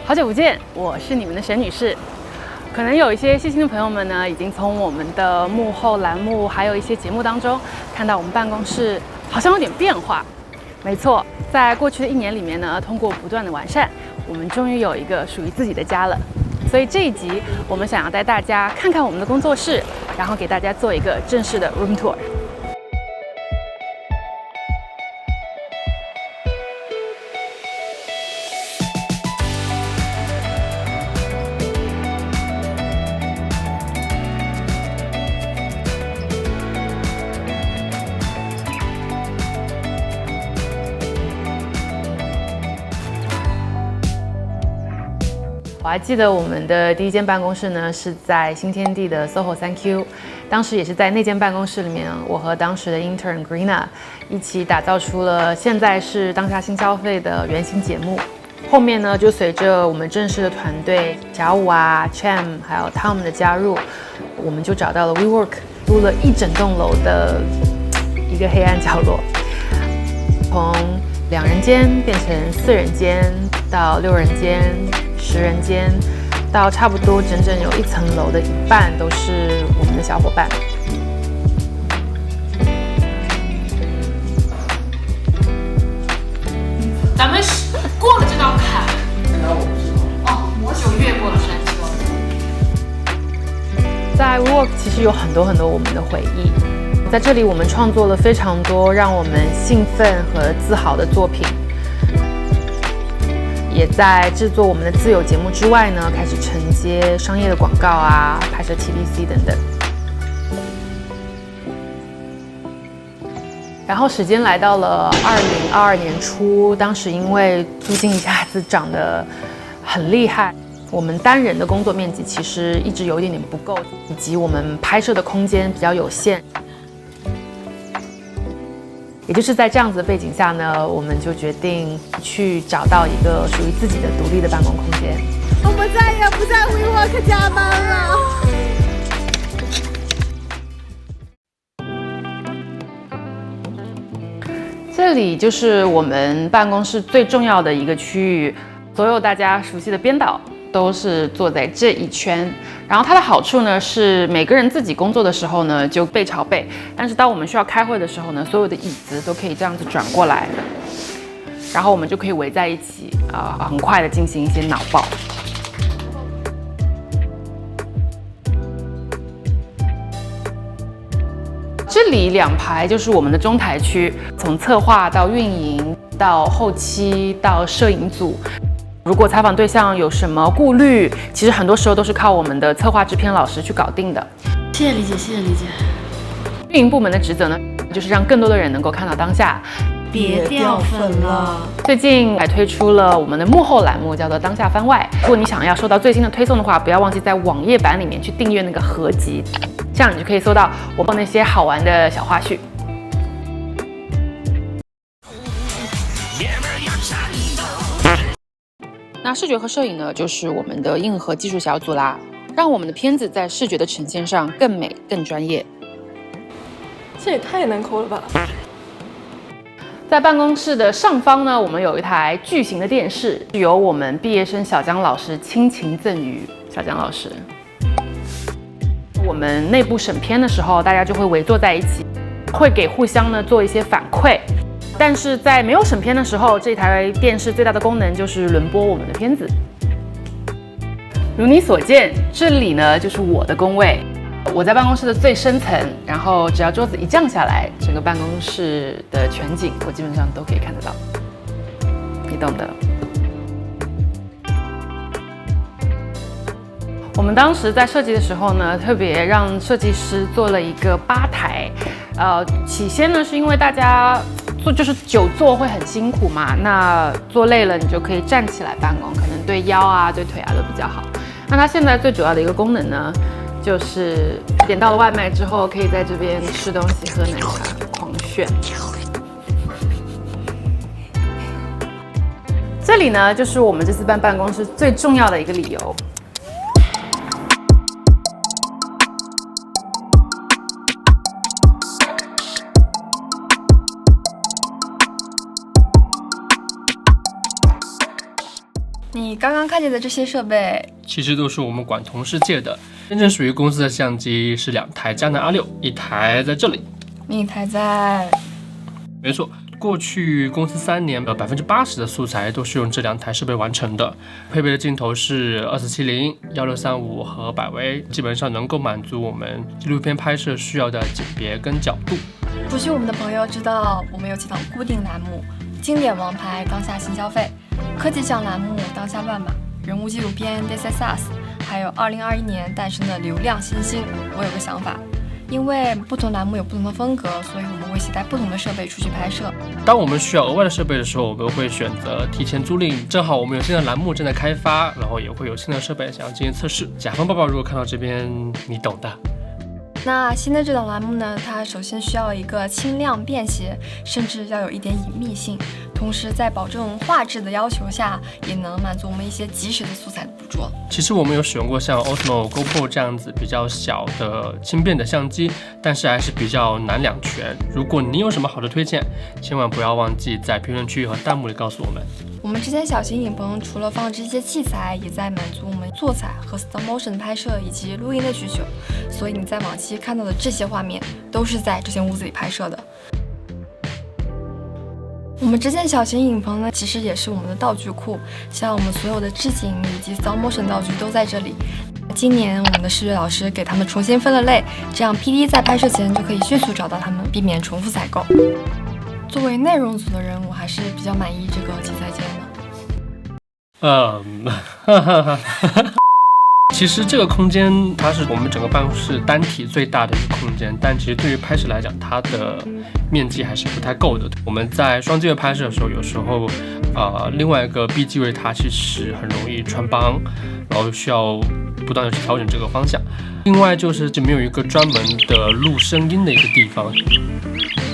好久不见，我是你们的沈女士。可能有一些细心的朋友们呢，已经从我们的幕后栏目，还有一些节目当中，看到我们办公室好像有点变化。没错，在过去的1年里面呢，通过不断的完善，我们终于有一个属于自己的家了。所以这一集，我们想要带大家看看我们的工作室，然后给大家做一个正式的 room tour。我还记得我们的第一间办公室呢，是在新天地的 SOHO 3Q， 当时也是在那间办公室里面，我和当时的 intern Greenna 一起打造出了现在是当下新消费的原型节目。后面呢，就随着我们正式的团队小五啊、Cham 还有 Tom 的加入，我们就找到了 WeWork， 租了一整栋楼的一个黑暗角落，从2人间变成4人间到6人间。10人间，到差不多整整有1层楼的一半都是我们的小伙伴。咱们过了这道坎，我就越过了山丘。在 WeWork 其实有很多我们的回忆，在这里我们创作了非常多让我们兴奋和自豪的作品。也在制作我们的自有节目之外呢，开始承接商业的广告啊，拍摄 TVC 等等。然后时间来到了2022年初，当时因为租金一下子涨得很厉害，我们单人的工作面积其实一直有一点不够，以及我们拍摄的空间比较有限。也就是在这样子的背景下呢，我们就决定去找到一个属于自己的独立的办公空间。我们再也不在 WeWork 加班了。这里就是我们办公室最重要的一个区域，所有大家熟悉的编导都是坐在这一圈。然后它的好处呢是每个人自己工作的时候呢就背朝背，但是当我们需要开会的时候呢，所有的椅子都可以这样子转过来，然后我们就可以围在一起很快的进行一些脑爆。这里2排就是我们的中台区，从策划到运营到后期到摄影组。如果采访对象有什么顾虑，其实很多时候都是靠我们的策划制片老师去搞定的。谢谢理解，谢谢理解。运营部门的职责呢，就是让更多的人能够看到当下。别掉粉了。最近还推出了我们的幕后栏目，叫做当下番外。如果你想要收到最新的推送的话，不要忘记在网页版里面去订阅那个合集，这样你就可以搜到我们那些好玩的小花絮。那视觉和摄影呢，就是我们的硬核技术小组啦，让我们的片子在视觉的呈现上更美、更专业。这也太难抠了吧！在办公室的上方呢，我们有一台巨型的电视，由我们毕业生小江老师倾情赠予。小江老师，我们内部审片的时候，大家就会围坐在一起，会给互相呢做一些反馈。但是在没有审片的时候，这台电视最大的功能就是轮播我们的片子。如你所见，这里呢就是我的工位，我在办公室的最深层，然后只要桌子一降下来，整个办公室的全景我基本上都可以看得到，你懂的。我们当时在设计的时候呢，特别让设计师做了一个吧台。起先呢是因为大家就是久坐会很辛苦嘛，那坐累了你就可以站起来办公，可能对腰啊、对腿啊都比较好。那它现在最主要的一个功能呢，就是点到了外卖之后，可以在这边吃东西、喝奶茶、狂炫。这里呢，就是我们这次办公室最重要的一个理由。你刚刚看见的这些设备，其实都是我们管同事借的。真正属于公司的相机是2台佳能R6，一台在这里，另一台在……没错，过去公司3年80%的素材都是用这2台设备完成的。配备的镜头是2470、1635和百威，基本上能够满足我们纪录片拍摄需要的景别跟角度。熟悉我们的朋友知道，我们有几档固定栏目：经典王牌当下新消费，科技向栏目当下乱码，人物纪录片 This Is Us， 还有2021年诞生的流量新星。我有个想法，因为不同栏目有不同的风格，所以我们会携带不同的设备出去拍摄。当我们需要额外的设备的时候，我们会选择提前租赁。正好我们有新的栏目正在开发，然后也会有新的设备想要进行测试。甲方爸爸如果看到这边，你懂的。那新的这档栏目呢，它首先需要一个轻量便携，甚至要有一点隐秘性，同时在保证画质的要求下，也能满足我们一些及时的素材的捕捉。其实我们有使用过像 Osmo、GoPro 这样子比较小的轻便的相机，但是还是比较难两全。如果你有什么好的推荐，千万不要忘记在评论区和弹幕里告诉我们。我们这间小型影棚除了放置一些器材，也在满足我们做彩和 stop motion 的拍摄以及录音的需求，所以你在往期看到的这些画面都是在这间屋子里拍摄的。我们这间小型影棚呢，其实也是我们的道具库，像我们所有的置景以及 stop motion 道具都在这里。今年我们的视觉老师给他们重新分了类，这样 PD 在拍摄前就可以迅速找到他们，避免重复采购。作为内容组的人，我还是比较满意这个器材间的。其实这个空间它是我们整个办公室单体最大的一个空间，但其实对于拍摄来讲，它的面积还是不太够的。我们在双机位拍摄的时候，有时候另外一个 B 机位它其实很容易穿帮，然后需要不断的去调整这个方向。另外就是没有一个专门的录声音的一个地方。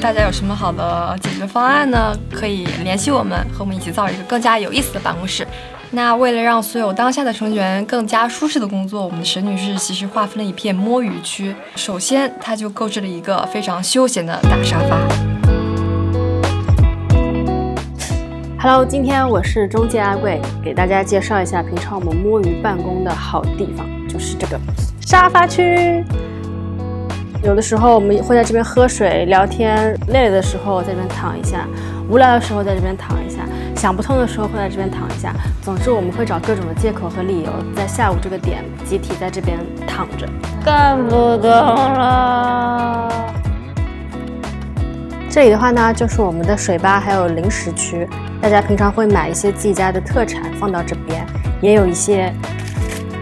大家有什么好的解决方案呢？可以联系我们，和我们一起造一个更加有意思的办公室。那为了让所有当下的成员更加舒适的工作，我们的沈女士其实划分了一片摸鱼区。首先，她就购置了一个非常休闲的大沙发。Hello， 今天我是中介阿贵，给大家介绍一下平常我们摸鱼办公的好地方，就是这个沙发区。有的时候我们会在这边喝水聊天，累了的时候在这边躺一下，无聊的时候在这边躺一下，想不通的时候会在这边躺一下。总之我们会找各种的借口和理由，在下午这个点集体在这边躺着。干不动了。这里的话呢，就是我们的水吧还有零食区，大家平常会买一些自己家的特产放到这边，也有一些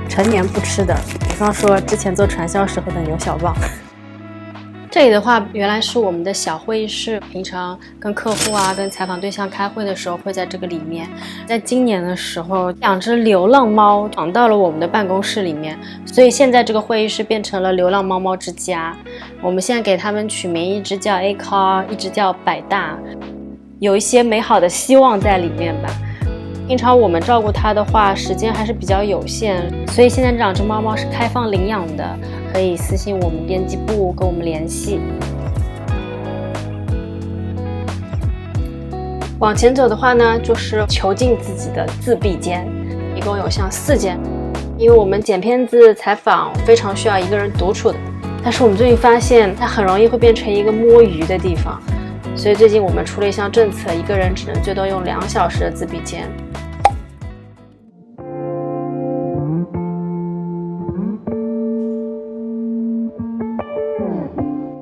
陈年不吃的，比方说之前做传销时候的牛小棒。这里的话原来是我们的小会议室，平常跟客户跟采访对象开会的时候会在这个里面。在今年的时候，2只流浪猫闯到了我们的办公室里面，所以现在这个会议室变成了流浪猫猫之家。我们现在给它们取名，一只叫 A Car， 一只叫百大，有一些美好的希望在里面吧。平常我们照顾它的话，时间还是比较有限，所以现在这2只猫猫是开放领养的，可以私信我们编辑部跟我们联系。往前走的话呢，就是囚禁自己的自闭间，一共有像4间。因为我们剪片子、采访非常需要一个人独处的，但是我们最近发现它很容易会变成一个摸鱼的地方，所以最近我们出了一项政策，一个人只能最多用2小时的自闭间。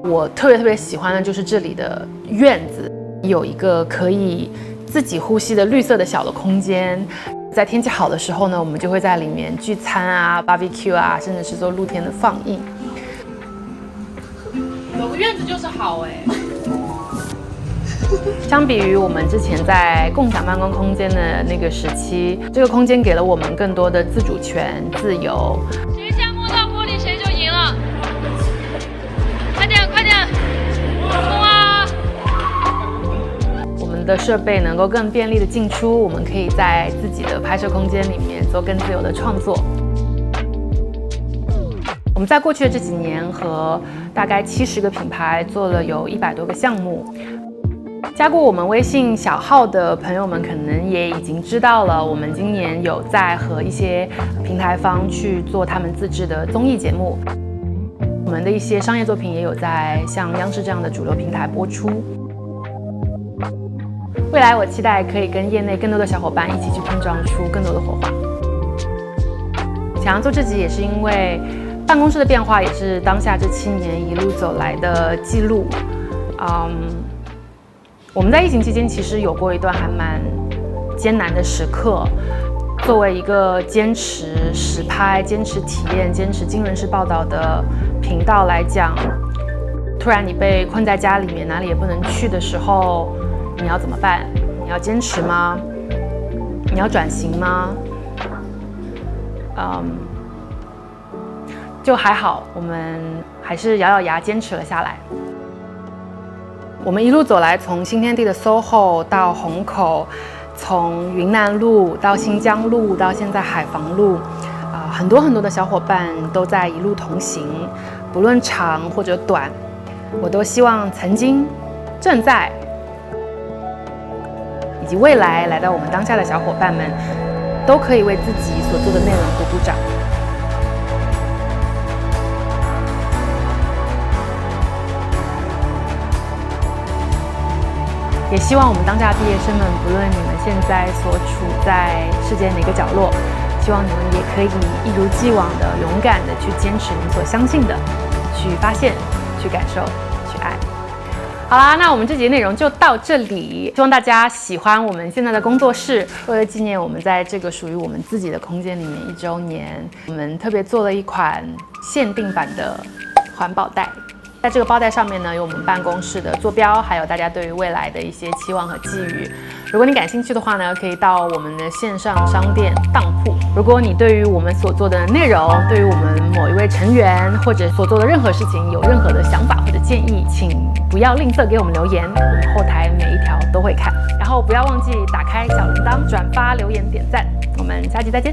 我特别喜欢的就是这里的院子，有一个可以自己呼吸的绿色的小的空间。在天气好的时候呢，我们就会在里面聚餐barbecue 甚至是做露天的放映。有个院子就是好哎。相比于我们之前在共享办公空间的那个时期，这个空间给了我们更多的自主权、自由。谁先摸到玻璃谁就赢了。快点，快点，冲啊！我们的设备能够更便利的进出，我们可以在自己的拍摄空间里面做更自由的创作。我们在过去的这几年和大概70个品牌做了有100多个项目。加过我们微信小号的朋友们可能也已经知道了，我们今年有在和一些平台方去做他们自制的综艺节目，我们的一些商业作品也有在像央视这样的主流平台播出。未来我期待可以跟业内更多的小伙伴一起去碰撞出更多的火花。想要做这集也是因为办公室的变化也是当下这7年一路走来的记录。我们在疫情期间其实有过一段还蛮艰难的时刻。作为一个坚持实拍、坚持体验、坚持金人式报道的频道来讲，突然你被困在家里面，哪里也不能去的时候，你要怎么办？你要坚持吗？你要转型吗？就还好，我们还是咬咬牙坚持了下来。我们一路走来，从新天地的 SOHO 到虹口，从云南路到新疆路，到现在海防路，很多的小伙伴都在一路同行，不论长或者短，我都希望曾经、正在以及未来来到我们当下的小伙伴们，都可以为自己所做的内容鼓鼓掌。也希望我们当下的毕业生们，不论你们现在所处在世界哪个角落，希望你们也可以一如既往的勇敢的去坚持你所相信的，去发现、去感受、去爱。好啦，那我们这集内容就到这里，希望大家喜欢我们现在的工作室。为了纪念我们在这个属于我们自己的空间里面1周年，我们特别做了一款限定版的环保袋。在这个包袋上面呢，有我们办公室的坐标，还有大家对于未来的一些期望和寄语。如果你感兴趣的话呢，可以到我们的线上商店当铺。如果你对于我们所做的内容，对于我们某一位成员或者所做的任何事情有任何的想法或者建议，请不要吝啬给我们留言，我们后台每一条都会看。然后不要忘记打开小铃铛、转发、留言、点赞。我们下期再见。